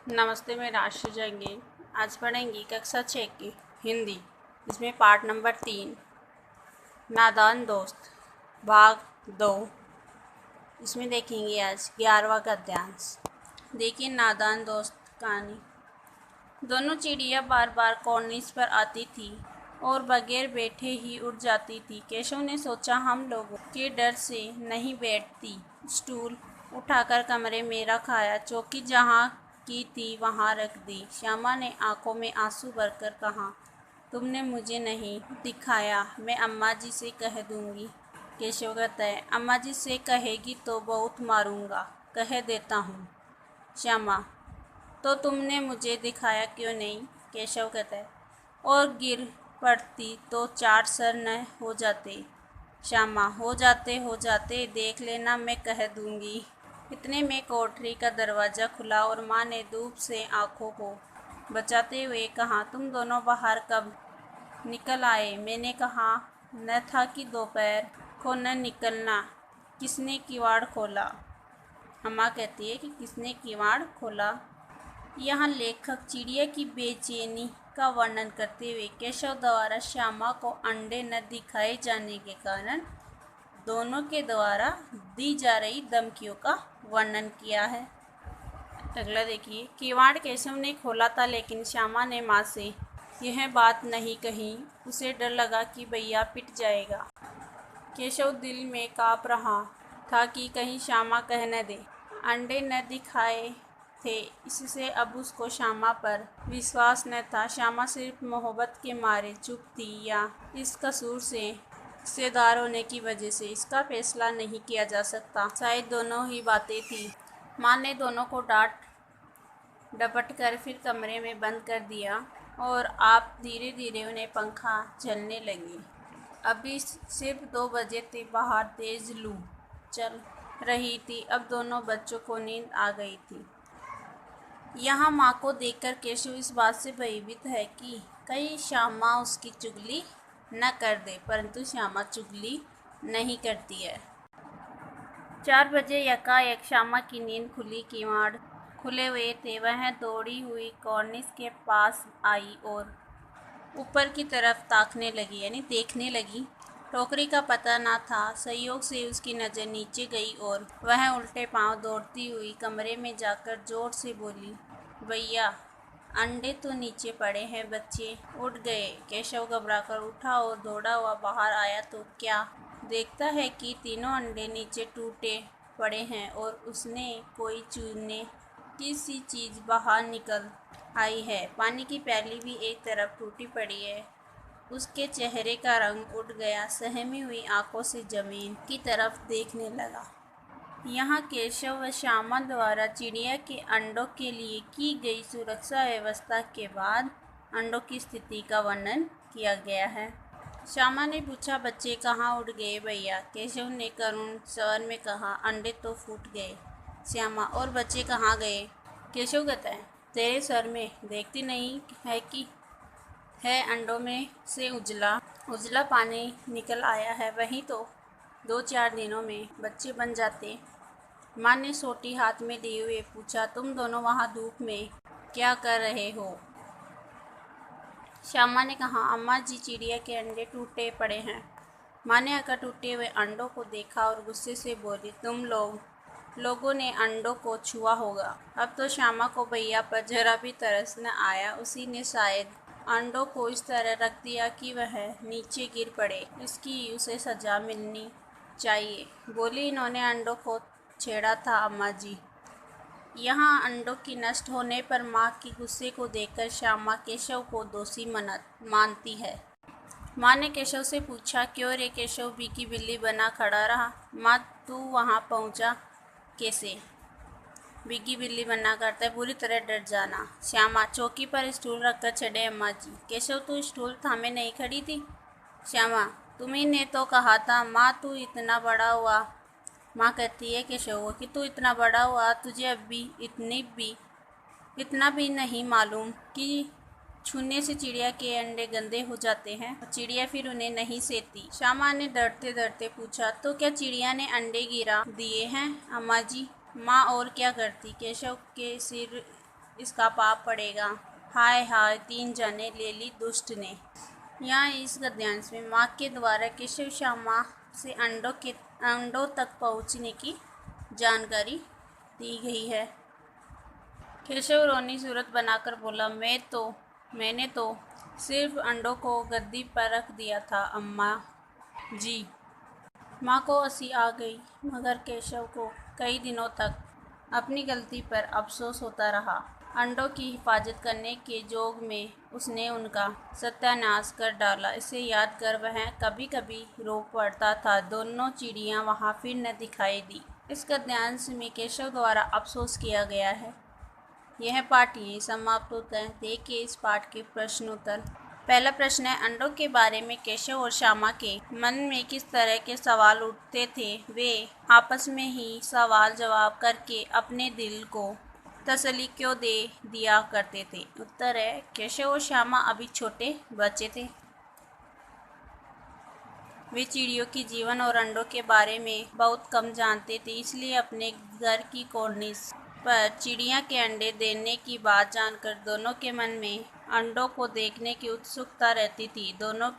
नमस्ते, मैं राशि जंगीर। आज पढ़ेंगी कक्षा 6 की हिंदी। इसमें पार्ट नंबर 3 नादान दोस्त भाग 2। इसमें देखेंगे आज 11वां गद्यांश। देखिए नादान दोस्त कहानी। दोनों चिड़िया बार बार कॉर्निस पर आती थी और बगैर बैठे ही उड़ जाती थी। केशव ने सोचा हम लोगों के डर से नहीं बैठती। स्टूल उठाकर कमरे में रखाया, चौकी जहाँ की थी वहाँ रख दी। श्यामा ने आंखों में आंसू भरकर कहा, तुमने मुझे नहीं दिखाया, मैं अम्मा जी से कह दूंगी। केशव कहता है, अम्मा जी से कहेगी तो बहुत मारूंगा, कह देता हूँ। श्यामा, तो तुमने मुझे दिखाया क्यों नहीं? केशव कहता है, और गिर पड़ती तो 4 सर न हो जाते। श्यामा, हो जाते देख लेना, मैं कह दूंगी। इतने में कोठरी का दरवाज़ा खुला और माँ ने धूप से आंखों को बचाते हुए कहा, तुम दोनों बाहर कब निकल आए? मैंने कहा न था कि दोपहर को न निकलना। किसने किवाड़ खोला? अम्मा कहती है कि किसने किवाड़ खोला। यहाँ लेखक चिड़िया की बेचैनी का वर्णन करते हुए केशव द्वारा श्यामा को अंडे न दिखाए जाने के कारण दोनों के द्वारा दी जा रही धमकियों का वर्णन किया है। अगला देखिए, किवाड़ केशव ने खोला था, लेकिन श्यामा ने माँ से यह बात नहीं कही। उसे डर लगा कि भैया पिट जाएगा। केशव दिल में काँप रहा था कि कहीं श्यामा कह न दे अंडे न दिखाए थे। इससे अब उसको श्यामा पर विश्वास न था। श्यामा सिर्फ मोहब्बत के मारे चुप थी या इस कसूर से हिस्सेदार होने की वजह से, इसका फैसला नहीं किया जा सकता। शायद दोनों ही बातें थी। माँ ने दोनों को डांट डपट कर फिर कमरे में बंद कर दिया और आप धीरे धीरे उन्हें पंखा झलने लगी। अभी सिर्फ 2 बजे थे। बाहर तेज लू चल रही थी। अब दोनों बच्चों को नींद आ गई थी। यहाँ माँ को देखकर केशव इस बात से भयभीत है कि कहीं श्यामा उसकी चुगली न कर दे, परंतु श्यामा चुगली नहीं करती है। 4 बजे यकायक श्यामा की नींद खुली। किवाड़ खुले हुए थे। वह दौड़ी हुई कॉर्निस के पास आई और ऊपर की तरफ ताकने लगी, यानी देखने लगी। टोकरी का पता न था। संयोग से उसकी नज़र नीचे गई और वह उल्टे पांव दौड़ती हुई कमरे में जाकर जोर से बोली, भैया अंडे तो नीचे पड़े हैं, बच्चे उठ गए। केशव घबराकर उठा और दौड़ा हुआ बाहर आया तो क्या देखता है कि तीनों अंडे नीचे टूटे पड़े हैं और उसने कोई चूने की सी चीज़ बाहर निकल आई है। पानी की प्याली भी एक तरफ टूटी पड़ी है। उसके चेहरे का रंग उड़ गया। सहमी हुई आंखों से जमीन की तरफ देखने लगा। यहाँ केशव व श्यामा द्वारा चिड़िया के अंडों के लिए की गई सुरक्षा व्यवस्था के बाद अंडों की स्थिति का वर्णन किया गया है। श्यामा ने पूछा, बच्चे कहाँ उड़ गए भैया? केशव ने करुण स्वर में कहा, अंडे तो फूट गए। श्यामा, और बच्चे कहाँ गए? केशव कहता है, तेरे सर में देखती नहीं है कि है अंडों में से उजला उजला पानी निकल आया है, वहीं तो 2-4 दिनों में बच्चे बन जाते। माँ ने सोटी हाथ में लिए हुए पूछा, तुम दोनों वहाँ धूप में क्या कर रहे हो? श्यामा ने कहा, अम्मा जी चिड़िया के अंडे टूटे पड़े हैं। माँ ने आकर टूटे हुए अंडों को देखा और गुस्से से बोली, तुम लोगों ने अंडों को छुआ होगा। अब तो श्यामा को भैया पर जरा भी तरस न आया। उसी ने शायद अंडों को इस तरह रख दिया कि वह नीचे गिर पड़े। इसकी उसे सजा मिलनी चाहिए। बोली, इन्होंने अंडों को छेड़ा था अम्मा जी। यहाँ अंडों की नष्ट होने पर माँ के गुस्से को देखकर श्यामा केशव को दोषी मानती है। माँ ने केशव से पूछा, क्यों रे केशव बिकी बिल्ली बना खड़ा रहा? माँ, तू वहाँ पहुँचा कैसे? बिग्गी बिल्ली बना करता है, पूरी तरह डर जाना। श्यामा, चौकी पर स्टूल रखकर चढ़े अम्मा जी। केशव, तू स्टूल थामे नहीं खड़ी थी? श्यामा, तुम्ही ने तो कहा था। माँ, तू इतना बड़ा हुआ। माँ कहती है केशव को कि तू इतना बड़ा हुआ, तुझे अब भी इतना भी नहीं मालूम कि छूने से चिड़िया के अंडे गंदे हो जाते हैं और चिड़िया फिर उन्हें नहीं सेती। श्यामा ने डरते डरते पूछा, तो क्या चिड़िया ने अंडे गिरा दिए हैं अम्मा जी? माँ और क्या करती? केशव के सिर इसका पाप पड़ेगा। हाय हाय 3 जने ले ली दुष्ट ने। यहाँ इस गद्यांश में माँ के द्वारा केशव श्यामा से अंडों तक पहुँचने की जानकारी दी गई है। केशव रोनी सूरत बनाकर बोला, मैंने तो सिर्फ अंडों को गद्दी पर रख दिया था अम्मा जी। माँ को हंसी आ गई, मगर केशव को कई दिनों तक अपनी गलती पर अफसोस होता रहा। अंडों की हिफाजत करने के जोग में उसने उनका सत्यानाश कर डाला। इसे याद कर वह कभी कभी रो पड़ता था। दोनों चिड़ियाँ वहाँ फिर न दिखाई दी। इस गद्यांश में केशव द्वारा अफसोस किया गया है। यह पाठ यहीं समाप्त होता है। देखिए इस पाठ के प्रश्न उत्तर। पहला प्रश्न है, अंडों के बारे में केशव और श्यामा के मन में किस तरह के सवाल उठते थे? वे आपस में ही सवाल जवाब करके अपने दिल को तसल्ली क्यों दे दिया करते थे? उत्तर है, केशव और श्यामा अभी छोटे बच्चे थे। वे चिड़ियों की जीवन और अंडों के बारे में बहुत कम जानते थे, इसलिए अपने घर की कॉर्निस पर चिड़िया के अंडे देने की बात जानकर दोनों के मन में अंडों को देखने की उत्सुकता रहती थी। दोनों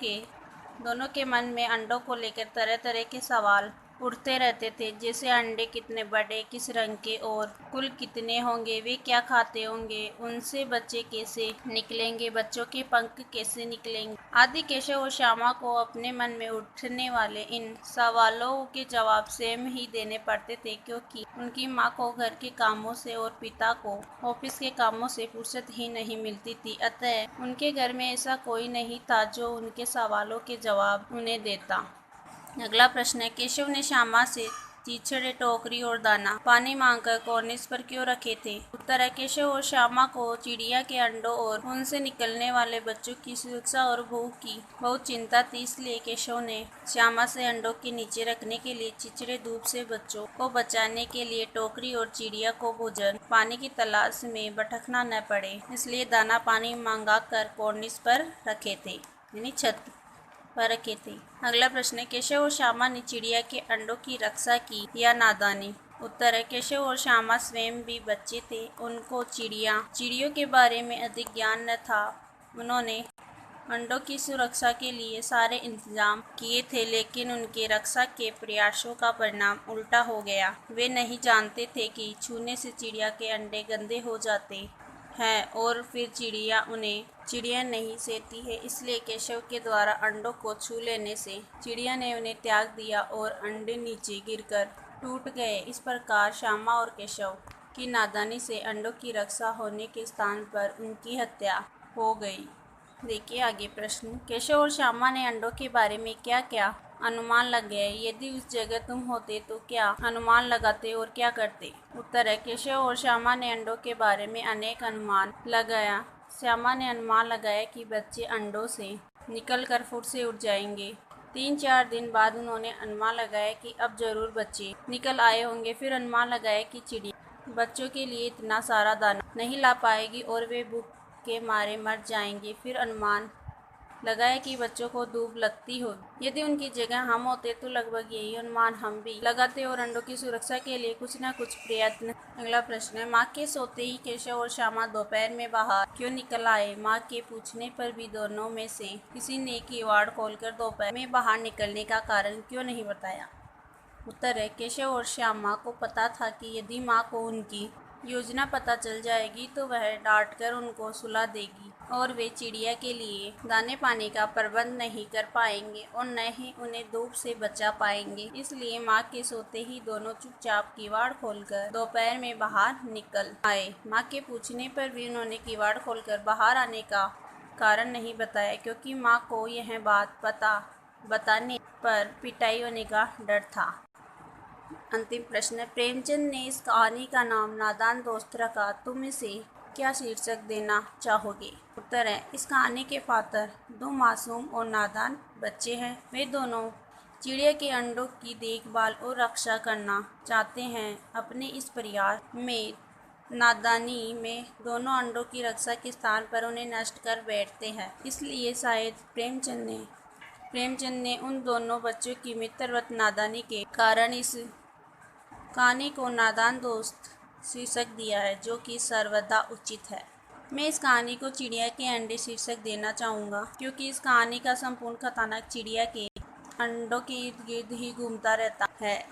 के मन में अंडों को लेकर तरह तरह के सवाल उठते रहते थे, जैसे अंडे कितने बड़े, किस रंग के और कुल कितने होंगे, वे क्या खाते होंगे, उनसे बच्चे कैसे निकलेंगे, बच्चों के पंख कैसे निकलेंगे आदि। केशव और श्यामा को अपने मन में उठने वाले इन सवालों के जवाब स्वयं ही देने पड़ते थे, क्योंकि उनकी माँ को घर के कामों से और पिता को ऑफिस के कामों से फुर्सत ही नहीं मिलती थी। अतः उनके घर में ऐसा कोई नहीं था जो उनके सवालों के जवाब उन्हें देता। अगला प्रश्न है, केशव ने श्यामा से चिड़िया, टोकरी और दाना पानी मांगकर कॉर्निस पर क्यों रखे थे? उत्तर है, केशव और श्यामा को चिड़िया के अंडों और उनसे निकलने वाले बच्चों की सुरक्षा और भूख की बहुत चिंता थी, इसलिए केशव ने श्यामा से अंडों के नीचे रखने के लिए चिड़चिड़े धूप से बच्चों को बचाने के लिए टोकरी और चिड़िया को भोजन पानी की तलाश में भटकना न पड़े, इसलिए दाना पानी मंगा कर कॉर्निस पर रखे थे, यानी छत पर रखे थे। अगला प्रश्न है, केशव और श्यामा ने चिड़िया के अंडों की रक्षा की या नादानी? उत्तर है, केशव और श्यामा स्वयं भी बच्चे थे, उनको चिड़ियों के बारे में अधिक ज्ञान न था। उन्होंने अंडों की सुरक्षा के लिए सारे इंतजाम किए थे, लेकिन उनके रक्षा के प्रयासों का परिणाम उल्टा हो गया। वे नहीं जानते थे कि छूने से चिड़िया के अंडे गंदे हो जाते हैं और फिर चिड़िया नहीं सहती है, इसलिए केशव के द्वारा अंडों को छू लेने से चिड़िया ने उन्हें त्याग दिया और अंडे नीचे गिरकर टूट गए। इस प्रकार श्यामा और केशव की नादानी से अंडों की रक्षा होने के स्थान पर उनकी हत्या हो गई। देखिए आगे प्रश्न, केशव और श्यामा ने अंडों के बारे में क्या क्या अनुमान लगाए? यदि उस जगह तुम होते तो क्या अनुमान लगाते और क्या करते? उत्तर है, केशव और श्यामा ने अंडों के बारे में अनेक अनुमान लगाया। श्यामा ने अनुमान लगाया कि बच्चे अंडों से निकलकर फुट से उड़ जाएंगे। 3-4 दिन बाद उन्होंने अनुमान लगाया कि अब जरूर बच्चे निकल आए होंगे। फिर अनुमान लगाया कि चिड़िया बच्चों के लिए इतना सारा दाना नहीं ला पाएगी और वे भूख के मारे मर जाएंगे। फिर अनुमान लगाया कि बच्चों को धूप लगती होगी। यदि उनकी जगह हम होते तो लगभग यही अनुमान हम भी लगाते और अंडों की सुरक्षा के लिए कुछ न कुछ प्रयत्न। अगला प्रश्न है, माँ के सोते ही केशव और श्यामा दोपहर में बाहर क्यों निकल आए? माँ के पूछने पर भी दोनों में से किसी ने किवाड़ खोलकर दोपहर में बाहर निकलने का कारण क्यों नहीं बताया? उत्तर है, केशव और श्यामा को पता था कि यदि माँ को उनकी योजना पता चल जाएगी तो वह डांटकर उनको सुला देगी और वे चिड़िया के लिए दाने पानी का प्रबंध नहीं कर पाएंगे और न ही उन्हें धूप से बचा पाएंगे। इसलिए माँ के सोते ही दोनों चुपचाप किवाड़ खोलकर दोपहर में बाहर निकल आए। माँ के पूछने पर भी उन्होंने किवाड़ खोलकर बाहर आने का कारण नहीं बताया, क्योंकि माँ को यह बात बताने पर पिटाई होने का डर था। अंतिम प्रश्न है, प्रेमचंद ने इस कहानी का नाम नादान दोस्त रखा। तुम इसे क्या शीर्षक देना चाहोगे? उत्तर है, इस कहानी के पात्र 2 मासूम और नादान बच्चे हैं। वे दोनों चिड़िया के अंडों की देखभाल और रक्षा करना चाहते हैं। अपने इस प्रयास में नादानी में दोनों अंडों की रक्षा के स्थान पर उन्हें नष्ट कर बैठते हैं। इसलिए शायद प्रेमचंद ने उन दोनों बच्चों की मित्रवत नादानी के कारण इस कहानी को नादान दोस्त शीर्षक दिया है, जो कि सर्वदा उचित है। मैं इस कहानी को चिड़िया के अंडे शीर्षक देना चाहूँगा, क्योंकि इस कहानी का संपूर्ण कथानक चिड़िया के अंडों के इर्द गिर्द ही घूमता रहता है।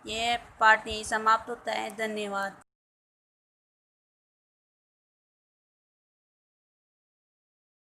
यह पाठ यहीं समाप्त होता है। धन्यवाद।